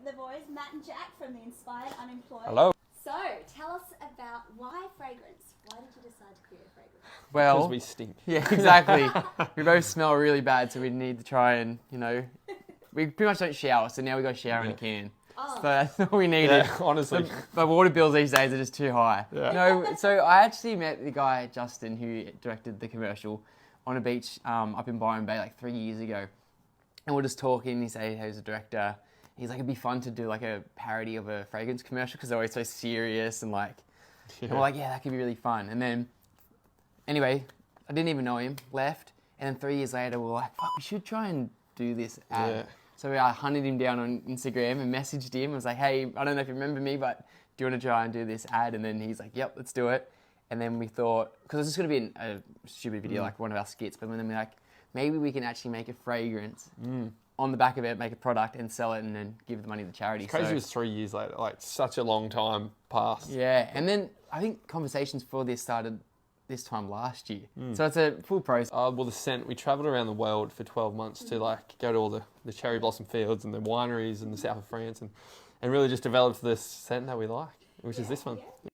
the boys, Matt and Jack from the Inspired Unemployed. Hello. So, tell us about why fragrance? Why did you decide to create a fragrance? Well, Because we stink. yeah, exactly. We both smell really bad, so we need to try and, we pretty much don't shower, so now we got to shower in a can. Oh. So that's all we needed. Yeah, honestly. The water bills these days are just too high. Yeah. No, so I actually met the guy, Justin, who directed the commercial on a beach up in Byron Bay like 3 years ago. And we're just talking, he said he was a director. He's like, it'd be fun to do like a parody of a fragrance commercial because they're always so serious and like, and we're like, yeah, that could be really fun. And then, anyway, I didn't even know him, left. And then 3 years later, we were like, fuck, we should try and do this ad. Yeah. So I hunted him down on Instagram and messaged him. I was like, hey, I don't know if you remember me, but do you want to try and do this ad? And then he's like, yep, let's do it. And then we thought, because it was just going to be a stupid video, like one of our skits, but then we're like, maybe we can actually make a fragrance on the back of it, make a product and sell it and then give the money to charity. It's crazy So, it was 3 years later, like such a long time passed. yeah, and then I think conversations for this started this time last year. So it's a full process. Well, the scent, we travelled around the world for 12 months to like go to all the cherry blossom fields and the wineries in the south of France and really just developed this scent that we like, which is this one. Yeah.